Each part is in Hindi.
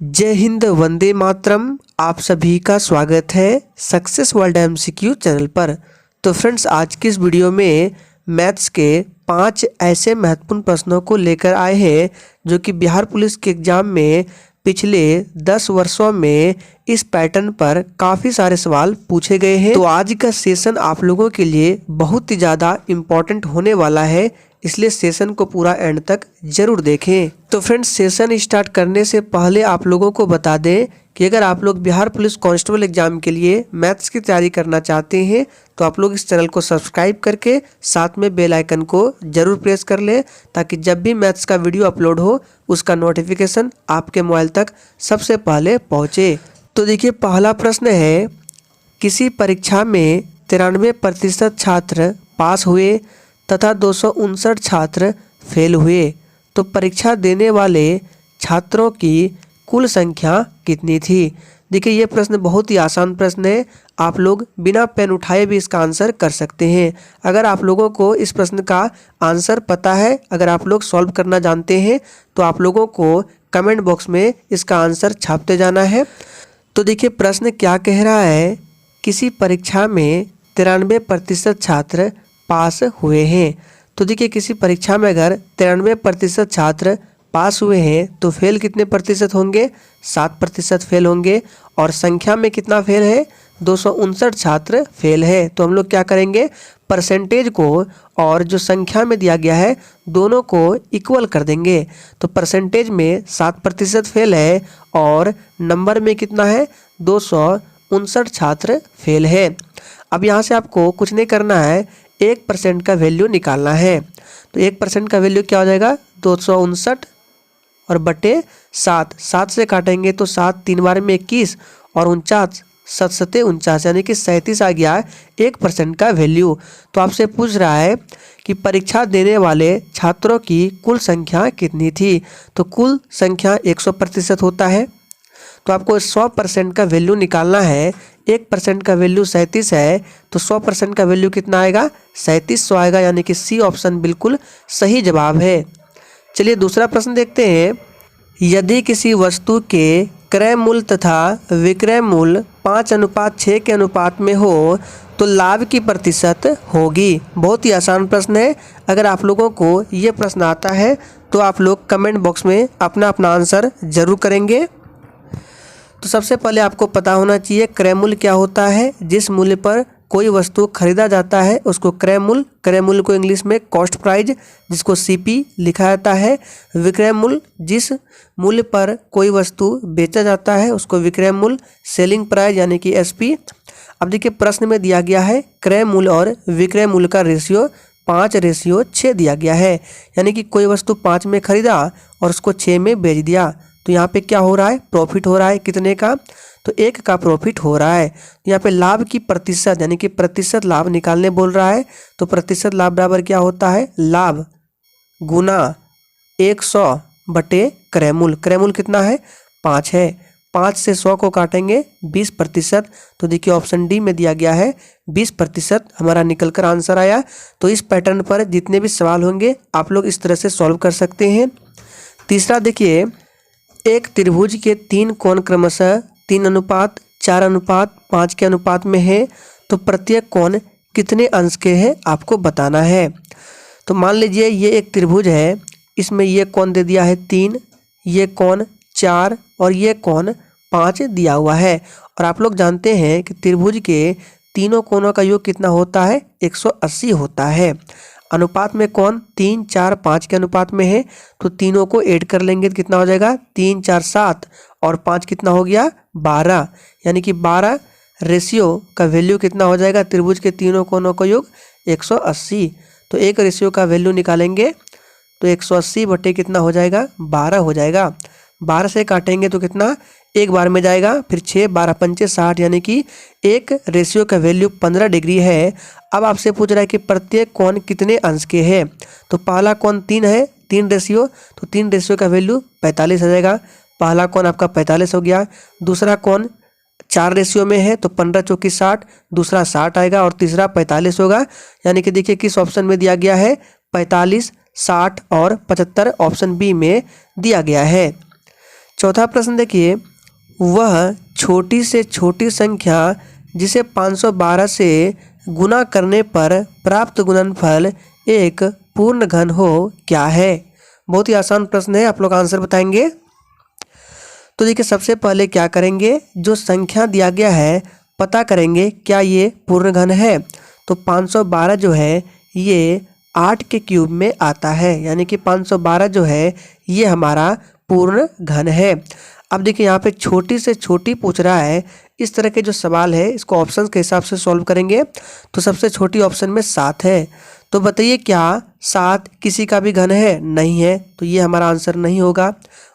जय हिंद, वंदे मातरम। आप सभी का स्वागत है सक्सेस वर्ल्ड एमसीक्यू चैनल पर। तो फ्रेंड्स, आज की इस वीडियो में मैथ्स के 5 ऐसे महत्वपूर्ण प्रश्नों को लेकर आए हैं जो कि बिहार पुलिस के एग्जाम में पिछले 10 वर्षों में इस पैटर्न पर काफ़ी सारे सवाल पूछे गए हैं। तो आज का सेशन आप लोगों के लिए बहुत ही ज़्यादा इम्पोर्टेंट होने वाला है, इसलिए सेशन को पूरा एंड तक जरूर देखें। तो फ्रेंड्स, सेशन स्टार्ट करने से पहले आप लोगों को बता दें कि अगर आप लोग बिहार पुलिस कांस्टेबल एग्जाम के लिए मैथ्स की तैयारी करना चाहते हैं तो आप लोग इस चैनल को सब्सक्राइब करके साथ में बेल आइकन को जरूर प्रेस कर लें, ताकि जब भी मैथ्स का वीडियो अपलोड हो उसका नोटिफिकेशन आपके मोबाइल तक सबसे पहले पहुँचे। तो देखिए, पहला प्रश्न है, किसी परीक्षा में 93% छात्र पास हुए तथा 259 छात्र फेल हुए, तो परीक्षा देने वाले छात्रों की कुल संख्या कितनी थी। देखिए, ये प्रश्न बहुत ही आसान प्रश्न है, आप लोग बिना पेन उठाए भी इसका आंसर कर सकते हैं। अगर आप लोगों को इस प्रश्न का आंसर पता है, अगर आप लोग सॉल्व करना जानते हैं, तो आप लोगों को कमेंट बॉक्स में इसका आंसर छापते जाना है। तो देखिए, प्रश्न क्या कह रहा है, किसी परीक्षा में 93% छात्र पास हुए हैं। तो देखिए, किसी परीक्षा में अगर 93% छात्र पास हुए हैं तो फेल कितने प्रतिशत होंगे, 7% फेल होंगे। और संख्या में कितना फेल है, 259 छात्र फेल है। तो हम लोग क्या करेंगे, परसेंटेज को और जो संख्या में दिया गया है दोनों को इक्वल कर देंगे। तो परसेंटेज में 7% फेल है और नंबर में कितना है, 259 छात्र फेल है। अब यहाँ से आपको कुछ नहीं करना है, 1% का वैल्यू निकालना है। तो 1% का वैल्यू क्या हो जाएगा, 259 और बटे 7। 7 से काटेंगे तो 7 3 बार में 21 और 49 7 सते 49, यानी कि 37 आ गया 1% का वैल्यू। तो आपसे पूछ रहा है कि परीक्षा देने वाले छात्रों की कुल संख्या कितनी थी। तो कुल संख्या 100% होता है, तो आपको 100% का वैल्यू निकालना है। 1% का वैल्यू 37 है, तो 100% का वैल्यू कितना आएगा, 3700 आएगा, यानी कि सी ऑप्शन बिल्कुल सही जवाब है। चलिए दूसरा प्रश्न देखते हैं। यदि किसी वस्तु के क्रय मूल्य तथा विक्रय मूल्य 5:6 के अनुपात में हो तो लाभ की प्रतिशत होगी। बहुत ही आसान प्रश्न है। अगर आप लोगों को ये प्रश्न आता है तो आप लोग कमेंट बॉक्स में अपना अपना आंसर जरूर करेंगे। तो सबसे पहले आपको पता होना चाहिए क्रय मूल्य क्या होता है। जिस मूल्य पर कोई वस्तु खरीदा जाता है उसको क्रय मूल्य को इंग्लिश में कॉस्ट प्राइस, जिसको सीपी लिखा जाता है। विक्रय मूल्य, जिस मूल्य पर कोई वस्तु बेचा जाता है उसको विक्रय मूल्य, सेलिंग प्राइस यानी कि एसपी। अब देखिए, प्रश्न में दिया गया है क्रय मूल्य और विक्रय मूल्य का रेशियो 5:6 दिया गया है, यानी कि कोई वस्तु 5 में खरीदा और उसको 6 में बेच दिया। तो यहाँ पे क्या हो रहा है, प्रॉफिट हो रहा है। कितने का, तो 1 का प्रॉफिट हो रहा है। तो यहाँ पे लाभ की प्रतिशत यानी कि प्रतिशत लाभ निकालने बोल रहा है। तो प्रतिशत लाभ बराबर क्या होता है, लाभ गुना 100 बटे क्रय मूल्य। क्रय मूल्य कितना है, 5 है। 5 से 100 को काटेंगे 20%। तो देखिए, ऑप्शन डी में दिया गया है 20% हमारा निकल कर आंसर आया। तो इस पैटर्न पर जितने भी सवाल होंगे आप लोग इस तरह से सॉल्व कर सकते हैं। तीसरा देखिए, एक त्रिभुज के 3 कोण क्रमशः 3:4:5 के अनुपात में है, तो प्रत्येक कोण कितने अंश के हैं आपको बताना है। तो मान लीजिए ये एक त्रिभुज है, इसमें ये कोण दे दिया है 3, ये कोण 4 और ये कोण 5 दिया हुआ है। और आप लोग जानते हैं कि त्रिभुज के तीनों कोणों का योग कितना होता है, 180 होता है। अनुपात में कौन 3, 4, 5 के अनुपात में है, तो तीनों को ऐड कर लेंगे तो कितना हो जाएगा, 3, 4, 7 और 5 कितना हो गया, 12, यानी कि 12 रेशियो का वैल्यू कितना हो जाएगा, त्रिभुज के तीनों कोणों का योग 180। तो एक रेशियो का वैल्यू निकालेंगे तो 180 बटे कितना हो जाएगा, 12 हो जाएगा। 12 से काटेंगे तो कितना, एक बार में जाएगा, फिर 6, 12, 5, 60, यानी कि एक रेशियो का वैल्यू 15 डिग्री है। अब आपसे पूछ रहा है कि प्रत्येक कोण कितने अंश के हैं। तो पहला कोण 3 है, 3 रेशियो, तो 3 रेशियो का वैल्यू 45 आ जाएगा। पहला कोण आपका 45 हो गया। दूसरा कोण 4 रेशियो में है, तो 15 चौकी 60, दूसरा 60 आएगा और तीसरा 45 होगा। यानी कि देखिए किस ऑप्शन में दिया गया है, 45, 60 और 75 ऑप्शन बी में दिया गया है। चौथा प्रश्न देखिए, वह छोटी से छोटी संख्या जिसे 512 से गुना करने पर प्राप्त गुणनफल एक पूर्ण घन हो क्या है। बहुत ही आसान प्रश्न है, आप लोग आंसर बताएंगे। तो देखिए सबसे पहले क्या करेंगे, जो संख्या दिया गया है पता करेंगे क्या ये पूर्ण घन है। तो 512 जो है ये 8 के क्यूब में आता है, यानी कि 512 जो है ये हमारा पूर्ण घन है। अब देखिए यहाँ पे छोटी से छोटी पूछ रहा है, इस तरह के जो सवाल है इसको ऑप्शन के हिसाब से सॉल्व करेंगे। तो सबसे छोटी ऑप्शन में 7 है, तो बताइए क्या 7 किसी का भी घन है? नहीं है, तो ये हमारा आंसर नहीं होगा।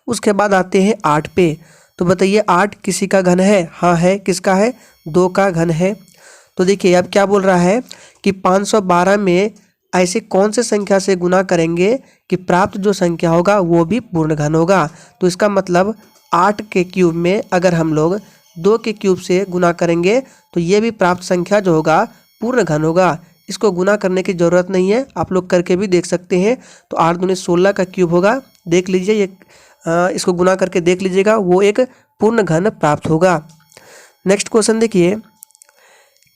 उसके बाद आते हैं 8 पे, तो बताइए 8 किसी का घन है? हाँ है, किसका है? 2 का घन है। तो देखिए अब क्या बोल रहा है कि 512 में ऐसे कौन से संख्या से गुना करेंगे कि प्राप्त जो संख्या होगा वो भी पूर्ण घन होगा। तो इसका मतलब 8 के क्यूब में अगर हम लोग 2 के क्यूब से गुना करेंगे तो ये भी प्राप्त संख्या जो होगा पूर्ण घन होगा। इसको गुना करने की ज़रूरत नहीं है, आप लोग करके भी देख सकते हैं। तो 8 दूनी 16 का क्यूब होगा, देख लीजिए ये इसको गुना करके देख लीजिएगा, वो एक पूर्ण घन प्राप्त होगा। नेक्स्ट क्वेश्चन देखिए,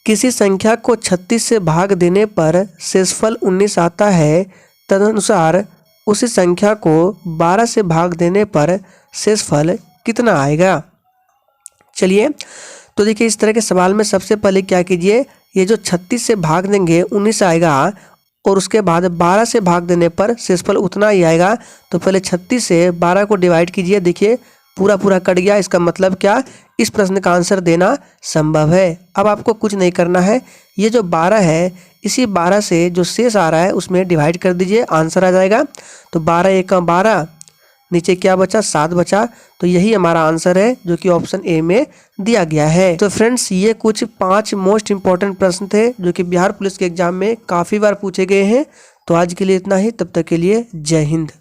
किसी संख्या को 36 से भाग देने पर शेषफल 19 आता है, तदनुसार उसी संख्या को 12 से भाग देने पर शेषफल कितना आएगा। चलिए तो देखिए इस तरह के सवाल में सबसे पहले क्या कीजिए, ये जो 36 से भाग देंगे 19 आएगा और उसके बाद 12 से भाग देने पर शेषफल उतना ही आएगा। तो पहले 36 से 12 को डिवाइड कीजिए, देखिए पूरा पूरा कट गया। इसका मतलब क्या, इस प्रश्न का आंसर देना संभव है। अब आपको कुछ नहीं करना है, ये जो 12 है इसी 12 से जो शेष आ रहा है उसमें डिवाइड कर दीजिए, आंसर आ जाएगा। तो 12 एकम 12, नीचे क्या बचा? 7 बचा। तो यही हमारा आंसर है जो कि ऑप्शन ए में दिया गया है। तो फ्रेंड्स ये कुछ 5 मोस्ट इंपॉर्टेंट प्रश्न थे जो कि बिहार पुलिस के एग्जाम में काफ़ी बार पूछे गए हैं। तो आज के लिए इतना ही, तब तक के लिए जय हिंद।